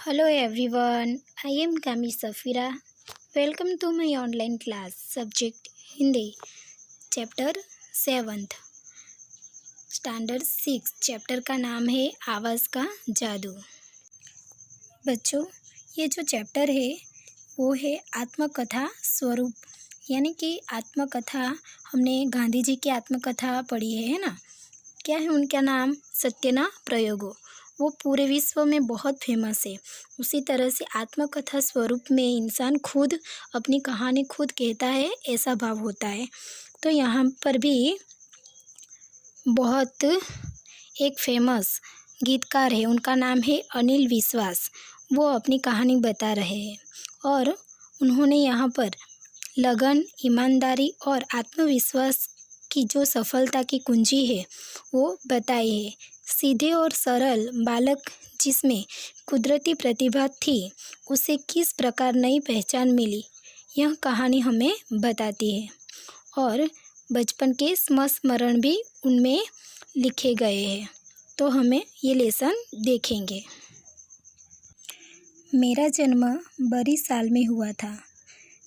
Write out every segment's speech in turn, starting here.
Hello everyone, I am Kami Safira. Welcome to my online class subject Hindi, chapter 7th, standard 6। Chapter का नाम है आवाज़ का जादू। बच्चों, ये जो चैप्टर है वो है आत्मकथा स्वरूप, यानी कि आत्मकथा। हमने गांधी जी की आत्मकथा पढ़ी है ना। क्या है उनका नाम? सत्यना प्रयोगो। वो पूरे विश्व में बहुत फेमस है। उसी तरह से आत्मकथा स्वरूप में इंसान खुद अपनी कहानी खुद कहता है, ऐसा भाव होता है। तो यहाँ पर भी बहुत एक फेमस गीतकार है, उनका नाम है अनिल विश्वास। वो अपनी कहानी बता रहे हैं और उन्होंने यहाँ पर लगन, ईमानदारी और आत्मविश्वास की जो सफलता की कुंजी है वो बताई है। सीधे और सरल बालक जिसमें कुदरती प्रतिभा थी, उसे किस प्रकार नई पहचान मिली, यह कहानी हमें बताती है। और बचपन के संस्मरण भी उनमें लिखे गए हैं। तो हमें ये लेसन देखेंगे। मेरा जन्म बड़ी साल में हुआ था।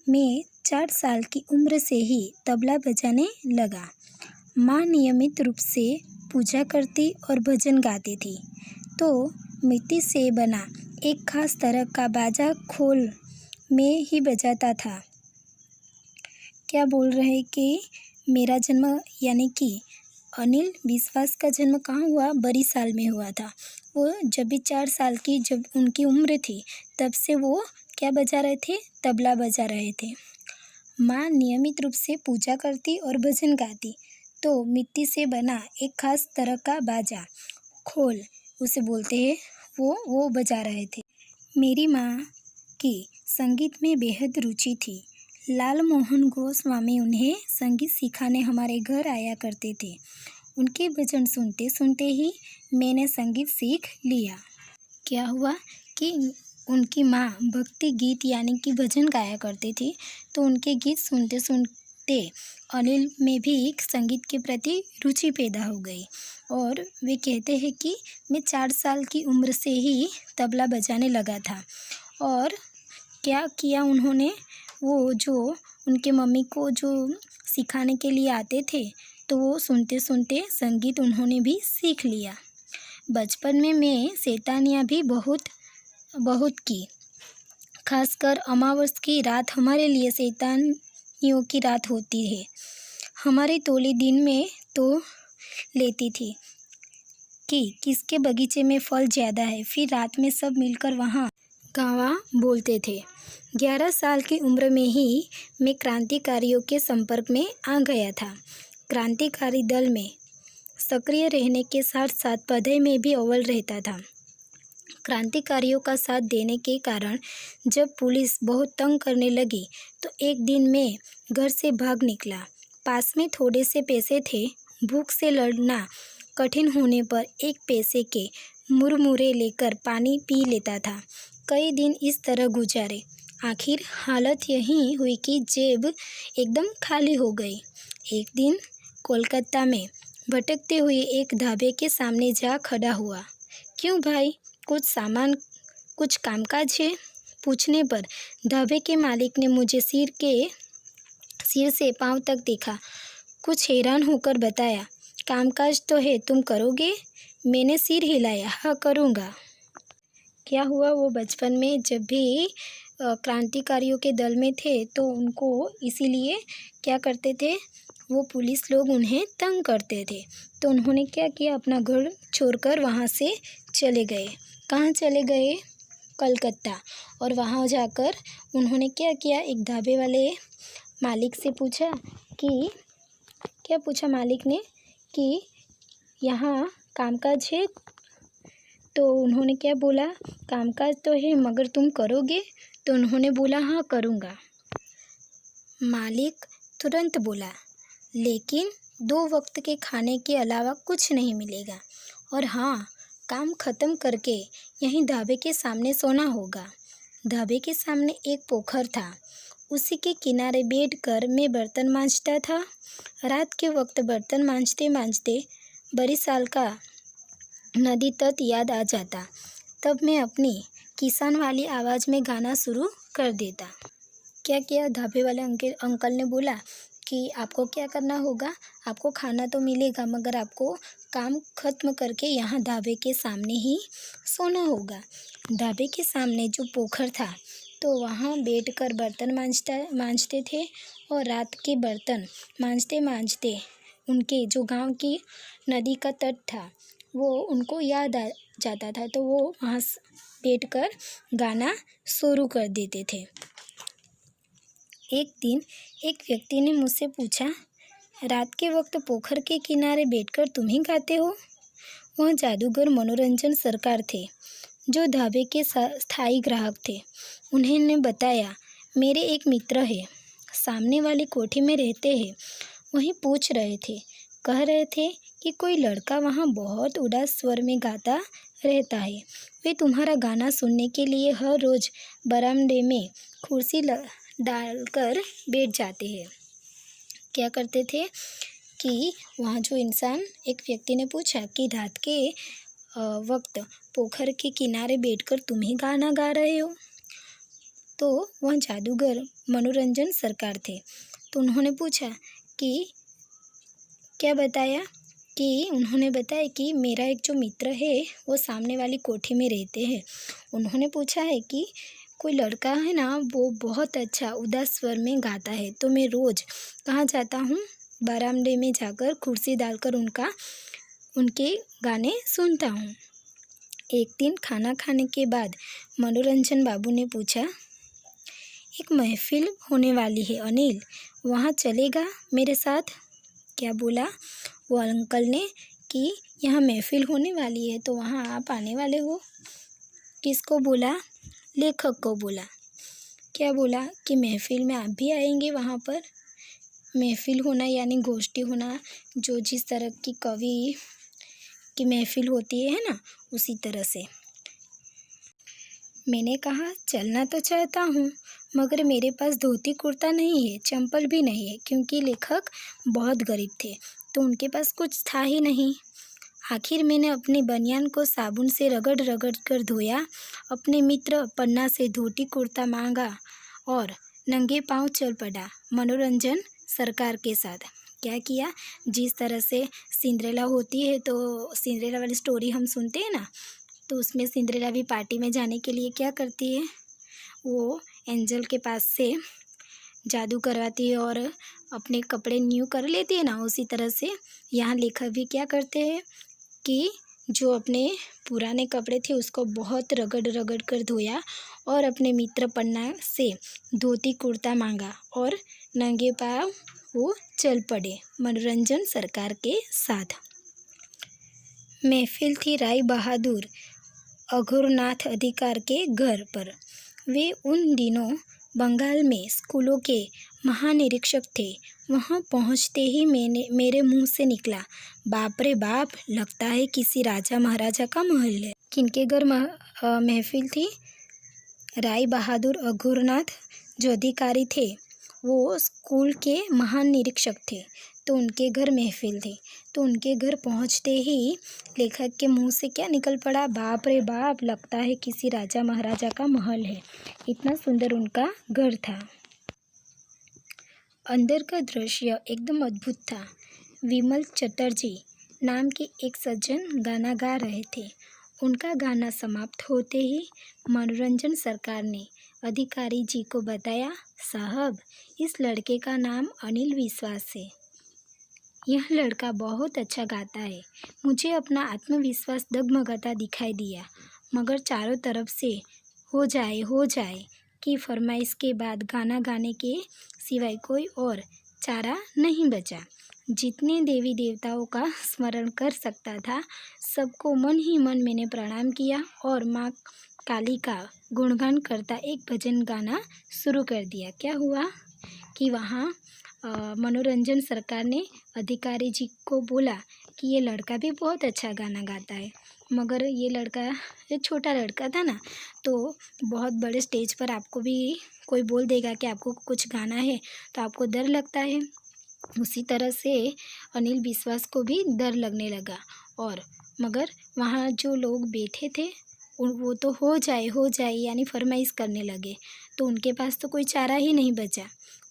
मैं 4 साल की उम्र से ही तबला बजाने लगा। माँ नियमित रूप से पूजा करती और भजन गाती थी, तो मिट्टी से बना एक खास तरह का बाजा खोल में ही बजाता था। क्या बोल रहे हैं कि मेरा जन्म यानी कि अनिल विश्वास का जन्म कहाँ हुआ? बड़ी साल में हुआ था। वो जब भी 4 साल की जब उनकी उम्र थी, तब से वो क्या बजा रहे थे? तबला बजा रहे थे। माँ नियमित रूप से पूजा करती और भजन गाती, तो मिट्टी से बना एक खास तरह का बाजा खोल उसे बोलते हैं, वो बजा रहे थे। मेरी माँ की संगीत में बेहद रुचि थी। लाल मोहन गोस्वामी उन्हें संगीत सिखाने हमारे घर आया करते थे। उनके भजन सुनते सुनते ही मैंने संगीत सीख लिया। क्या हुआ कि उनकी माँ भक्ति गीत यानी कि भजन गाया करती थी, तो उनके गीत सुनते सुनते अनिल में भी संगीत के प्रति रुचि पैदा हो गई। और वे कहते हैं कि मैं 4 साल की उम्र से ही तबला बजाने लगा था। और क्या किया उन्होंने? वो जो उनके मम्मी को जो सिखाने के लिए आते थे, तो वो सुनते सुनते संगीत उन्होंने भी सीख लिया। बचपन में मैं शैतानियाँ भी बहुत की। खासकर अमावस की रात हमारे लिए शैतानियों की रात होती है। हमारी टोली दिन में तो लेती थी कि किसके बगीचे में फल ज़्यादा है, फिर रात में सब मिलकर वहाँ गावा बोलते थे। 11 साल की उम्र में ही मैं क्रांतिकारियों के संपर्क में आ गया था। क्रांतिकारी दल में सक्रिय रहने के साथ साथ पढ़ाई में भी अव्वल रहता था। क्रांतिकारियों का साथ देने के कारण जब पुलिस बहुत तंग करने लगी, तो एक दिन मैं घर से भाग निकला। पास में थोड़े से पैसे थे। भूख से लड़ना कठिन होने पर एक पैसे के मुरमुरे लेकर पानी पी लेता था। कई दिन इस तरह गुजारे। आखिर हालत यही हुई कि जेब एकदम खाली हो गई। एक दिन कोलकाता में भटकते हुए एक ढाबे के सामने जा खड़ा हुआ। क्यों भाई, कुछ कामकाज है? पूछने पर ढाबे के मालिक ने मुझे सिर से पांव तक देखा, कुछ हैरान होकर बताया, कामकाज तो है, तुम करोगे? मैंने सिर हिलाया, हाँ करूँगा। क्या हुआ? वो बचपन में जब भी क्रांतिकारियों के दल में थे, तो उनको इसीलिए क्या करते थे, वो पुलिस लोग उन्हें तंग करते थे। तो उन्होंने क्या किया, अपना घर छोड़कर वहाँ से चले गए। कहाँ चले गए? कलकत्ता। और वहाँ जाकर उन्होंने क्या किया, एक ढाबे वाले मालिक से पूछा कि क्या पूछा मालिक ने कि यहाँ कामकाज है? तो उन्होंने क्या बोला, कामकाज तो है मगर तुम करोगे? तो उन्होंने बोला, हाँ करूँगा। मालिक तुरंत बोला, लेकिन 2 वक्त के खाने के अलावा कुछ नहीं मिलेगा, और हाँ, काम ख़त्म करके यहीं ढाबे के सामने सोना होगा। ढाबे के सामने एक पोखर था। उसी के किनारे बैठकर मैं बर्तन मांजता था। रात के वक्त बर्तन मांजते मांजते बड़ी साल का नदी तट याद आ जाता। तब मैं अपनी किसान वाली आवाज़ में गाना शुरू कर देता। क्या किया, ढाबे वाले अंकल ने बोला कि आपको क्या करना होगा, आपको खाना तो मिलेगा मगर आपको काम ख़त्म करके यहाँ ढाबे के सामने ही सोना होगा। ढाबे के सामने जो पोखर था तो वहाँ बैठकर बर्तन मांजते थे और रात के बर्तन मांजते मांजते उनके जो गांव की नदी का तट था वो उनको याद आ जाता था, तो वो वहाँ बैठकर गाना शुरू कर देते थे। एक दिन एक व्यक्ति ने मुझसे पूछा, रात के वक्त पोखर के किनारे बैठकर तुम ही गाते हो? वह जादूगर मनोरंजन सरकार थे, जो ढाबे के स्थायी ग्राहक थे। उन्होंने बताया, मेरे एक मित्र है, सामने वाली कोठी में रहते हैं। वही पूछ रहे थे, कह रहे थे कि कोई लड़का वहाँ बहुत उदास स्वर में गाता रहता है। वे तुम्हारा गाना सुनने के लिए हर रोज़ बरामदे में कुर्सी डालकर बैठ जाते हैं। क्या करते थे कि वहाँ जो इंसान, एक व्यक्ति ने पूछा कि रात के वक्त पोखर के किनारे बैठकर तुम ही गाना गा रहे हो? तो वह जादूगर मनोरंजन सरकार थे। तो उन्होंने पूछा कि क्या बताया कि उन्होंने बताया कि मेरा एक जो मित्र है वो सामने वाली कोठी में रहते हैं। उन्होंने पूछा है कि कोई लड़का है ना, वो बहुत अच्छा उदास स्वर में गाता है, तो मैं रोज़ कहाँ जाता हूँ, बरामदे में जाकर कुर्सी डालकर उनके गाने सुनता हूँ। एक दिन खाना खाने के बाद मनोरंजन बाबू ने पूछा, एक महफिल होने वाली है अनिल, वहाँ चलेगा मेरे साथ? क्या बोला वो अंकल ने कि यहाँ महफिल होने वाली है तो वहाँ आप आने वाले हो? किसको बोला? लेखक को बोला। क्या बोला कि महफिल में आप भी आएंगे? वहाँ पर महफिल होना यानी गोष्ठी होना, जो जिस तरह की कवि की महफिल होती है ना, उसी तरह से। मैंने कहा, चलना तो चाहता हूँ मगर मेरे पास धोती कुर्ता नहीं है, चंपल भी नहीं है, क्योंकि लेखक बहुत गरीब थे तो उनके पास कुछ था ही नहीं। आखिर मैंने अपने बनियान को साबुन से रगड़ रगड़ कर धोया, अपने मित्र पन्ना से धोती कुर्ता मांगा और नंगे पांव चल पड़ा मनोरंजन सरकार के साथ। क्या किया, जिस तरह से सिंड्रेला होती है तो सिंड्रेला वाली स्टोरी हम सुनते हैं ना, तो उसमें सिंड्रेला भी पार्टी में जाने के लिए क्या करती है, वो एंजल के पास से जादू करवाती है और अपने कपड़े न्यू कर लेती है ना, उसी तरह से यहाँ लेखक भी क्या करते हैं कि जो अपने पुराने कपड़े थे उसको बहुत रगड़ रगड़ कर धोया और अपने मित्र पन्ना से धोती कुर्ता मांगा और नंगे पाँव वो चल पड़े मनोरंजन सरकार के साथ। महफिल थी राय बहादुर अघोरनाथ अधिकार के घर पर। वे उन दिनों बंगाल में स्कूलों के महानिरीक्षक थे। वहाँ पहुँचते ही मेरे मुंह से निकला, बाप रे बाप, लगता है किसी राजा महाराजा का महल है। किनके घर महफिल थी? राय बहादुर अघोरनाथ जो अधिकारी थे वो स्कूल के महान निरीक्षक थे, तो उनके घर महफिल थी। तो उनके घर पहुंचते ही लेखक के मुंह से क्या निकल पड़ा, बाप रे बाप, लगता है किसी राजा महाराजा का महल है। इतना सुंदर उनका घर था। अंदर का दृश्य एकदम अद्भुत था। विमल चटर्जी नाम के एक सज्जन गाना गा रहे थे। उनका गाना समाप्त होते ही मनोरंजन सरकार ने अधिकारी जी को बताया, साहब, इस लड़के का नाम अनिल विश्वास है। यह लड़का बहुत अच्छा गाता है। मुझे अपना आत्मविश्वास डगमगाता दिखाई दिया, मगर चारों तरफ से हो जाए की फरमाइश के बाद गाना गाने के सिवाय कोई और चारा नहीं बचा। जितने देवी देवताओं का स्मरण कर सकता था सबको मन ही मन मैंने प्रणाम किया और माँ काली का गुणगान करता एक भजन गाना शुरू कर दिया। क्या हुआ कि वहाँ मनोरंजन सरकार ने अधिकारी जी को बोला कि ये लड़का भी बहुत अच्छा गाना गाता है, मगर ये छोटा लड़का था ना, तो बहुत बड़े स्टेज पर आपको भी कोई बोल देगा कि आपको कुछ गाना है तो आपको डर लगता है। उसी तरह से अनिल विश्वास को भी डर लगने लगा। और मगर वहाँ जो लोग बैठे थे वो तो हो जाए यानी फरमाइश करने लगे। तो उनके पास तो कोई चारा ही नहीं बचा।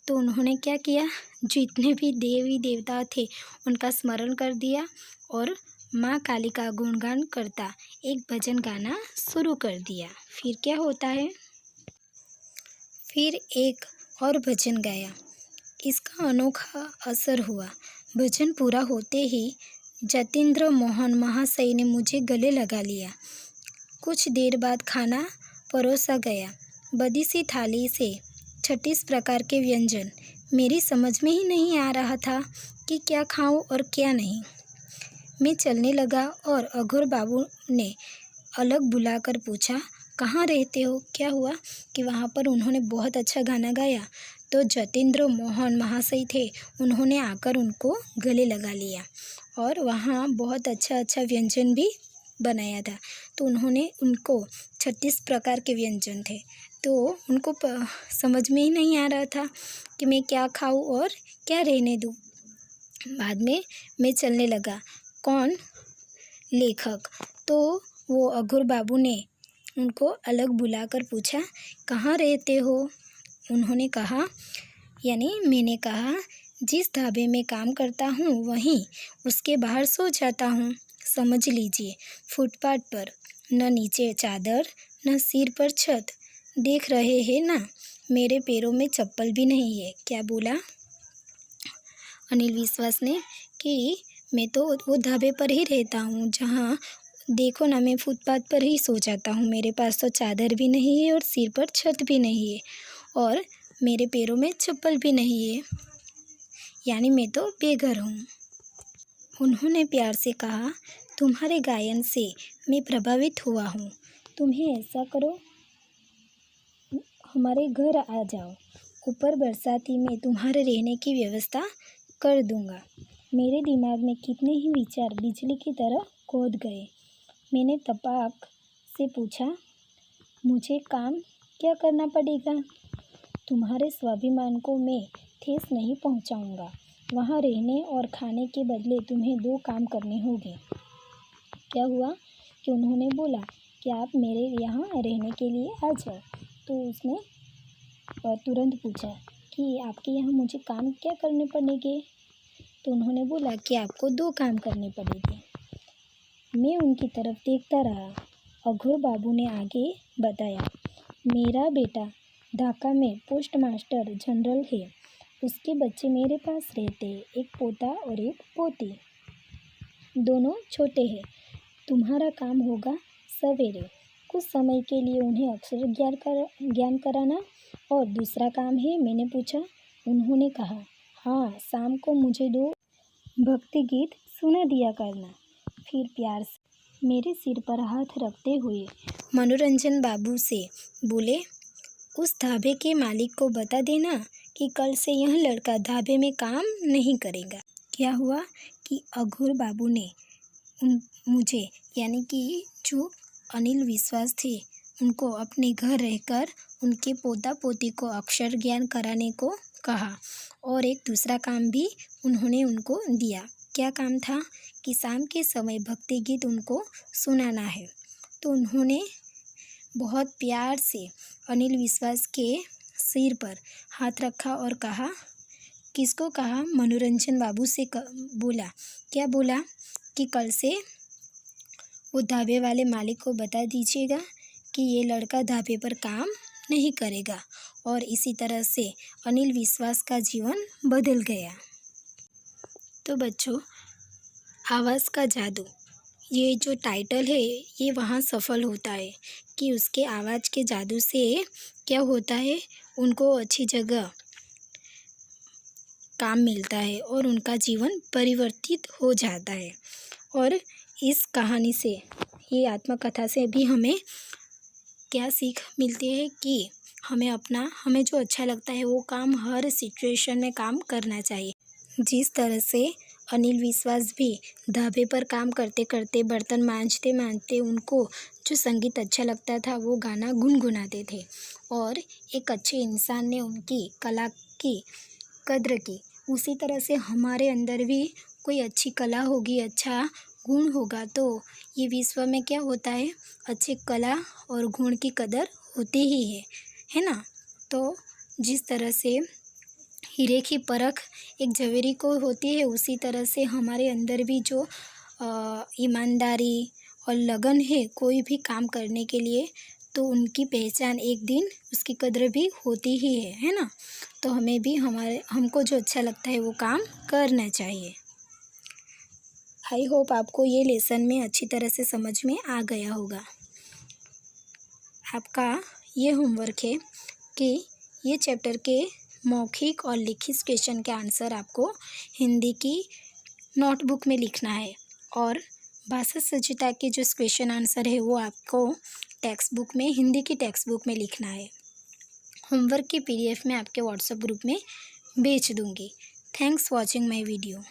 तो उन्होंने क्या किया, जितने भी देवी देवता थे उनका स्मरण कर दिया और माँ काली का गुणगान करता एक भजन गाना शुरू कर दिया। फिर क्या होता है, फिर एक और भजन गाया। इसका अनोखा असर हुआ। भजन पूरा होते ही जतीन्द्र मोहन महाशय ने मुझे गले लगा लिया। कुछ देर बाद खाना परोसा गया। बड़ी सी थाली से 36 प्रकार के व्यंजन। मेरी समझ में ही नहीं आ रहा था कि क्या खाऊं और क्या नहीं। मैं चलने लगा और अघोर बाबू ने अलग बुलाकर पूछा, कहाँ रहते हो? क्या हुआ कि वहाँ पर उन्होंने बहुत अच्छा गाना गाया तो जतीन्द्र मोहन महाशय थे, उन्होंने आकर उनको गले लगा लिया और वहाँ बहुत अच्छा व्यंजन भी बनाया था। तो उन्होंने उनको 36 प्रकार के व्यंजन थे, तो उनको समझ में ही नहीं आ रहा था कि मैं क्या खाऊं और क्या रहने दूं। बाद में मैं चलने लगा। कौन? लेखक। तो वो अघोर बाबू ने उनको अलग बुलाकर पूछा, कहाँ रहते हो? उन्होंने कहा, यानी मैंने कहा, जिस ढाबे में काम करता हूँ वहीं, उसके बाहर सो जाता हूँ। समझ लीजिए, फुटपाथ पर, न नीचे चादर न सिर पर छत। देख रहे हैं ना, मेरे पैरों में चप्पल भी नहीं है। क्या बोला अनिल विश्वास ने कि मैं तो वो ढाबे पर ही रहता हूँ जहाँ देखो ना, मैं फुटपाथ पर ही सो जाता हूँ। मेरे पास तो चादर भी नहीं है और सिर पर छत भी नहीं है और मेरे पैरों में चप्पल भी नहीं है, यानी मैं तो बेघर हूँ। उन्होंने प्यार से कहा, तुम्हारे गायन से मैं प्रभावित हुआ हूँ। तुम्हें ऐसा करो, हमारे घर आ जाओ। ऊपर बरसाती में तुम्हारे रहने की व्यवस्था कर दूँगा। मेरे दिमाग में कितने ही विचार बिजली की तरह कूद गए। मैंने तपाक से पूछा, मुझे काम क्या करना पड़ेगा? तुम्हारे स्वाभिमान को मैं ठेस नहीं पहुंचाऊंगा। वहाँ रहने और खाने के बदले तुम्हें 2 काम करने होंगे। क्या हुआ कि उन्होंने बोला कि आप मेरे यहाँ रहने के लिए आ जाओ। तो उसने तुरंत पूछा कि आपके यहाँ मुझे काम क्या करने पड़ेंगे? तो उन्होंने बोला कि आपको 2 काम करने पड़ेंगे। मैं उनकी तरफ देखता रहा। अघोर बाबू ने आगे बताया, मेरा बेटा ढाका में पोस्ट मास्टर जनरल है। उसके बच्चे मेरे पास रहते हैं, एक पोता और एक पोती। दोनों छोटे हैं। तुम्हारा काम होगा सवेरे कुछ समय के लिए उन्हें अक्षर ज्ञान कराना। और दूसरा काम है? मैंने पूछा। उन्होंने कहा, हाँ, शाम को मुझे 2 भक्ति गीत सुना दिया करना। फिर प्यार से मेरे सिर पर हाथ रखते हुए मनोरंजन बाबू से बोले, उस ढाबे के मालिक को बता देना कि कल से यह लड़का ढाबे में काम नहीं करेगा। क्या हुआ कि अघोर बाबू ने मुझे, यानी कि जो अनिल विश्वास थे, उनको अपने घर रहकर उनके पोता पोती को अक्षर ज्ञान कराने को कहा। और एक दूसरा काम भी उन्होंने उनको दिया। क्या काम था कि शाम के समय भक्ति गीत उनको सुनाना है। तो उन्होंने बहुत प्यार से अनिल विश्वास के सिर पर हाथ रखा और कहा, किसको कहा? मनोरंजन बाबू से बोला। क्या बोला कि कल से वो ढाबे वाले मालिक को बता दीजिएगा कि ये लड़का ढाबे पर काम नहीं करेगा। और इसी तरह से अनिल विश्वास का जीवन बदल गया। तो बच्चों, आवाज़ का जादू, ये जो टाइटल है ये वहाँ सफल होता है कि उसके आवाज़ के जादू से क्या होता है, उनको अच्छी जगह काम मिलता है और उनका जीवन परिवर्तित हो जाता है। और इस कहानी से, ये आत्मकथा से भी हमें क्या सीख मिलती है कि हमें जो अच्छा लगता है वो काम हर सिचुएशन में काम करना चाहिए। जिस तरह से अनिल विश्वास भी ढाबे पर काम करते करते, बर्तन मांजते मांजते उनको जो संगीत अच्छा लगता था वो गाना गुनगुनाते थे और एक अच्छे इंसान ने उनकी कला की कद्र की। उसी तरह से हमारे अंदर भी कोई अच्छी कला होगी, अच्छा गुण होगा तो ये विश्व में क्या होता है, अच्छे कला और गुण की कदर होती ही है ना। तो जिस तरह से हीरे की परख एक जवेरी को होती है, उसी तरह से हमारे अंदर भी जो ईमानदारी और लगन है कोई भी काम करने के लिए, तो उनकी पहचान एक दिन उसकी कदर भी होती ही है ना। तो हमें भी हमको जो अच्छा लगता है वो काम करना चाहिए। आई होप आपको ये लेसन में अच्छी तरह से समझ में आ गया होगा। आपका ये होमवर्क है कि ये चैप्टर के मौखिक और लिखित क्वेश्चन के आंसर आपको हिंदी की नोटबुक में लिखना है, और भाषा सज्जता के जो क्वेश्चन आंसर है वो आपको टेक्स्ट बुक में, हिंदी की टेक्स्ट बुक में लिखना है। होमवर्क की PDF मैं आपके व्हाट्सएप ग्रुप में भेज दूँगी। Thanks watching my video.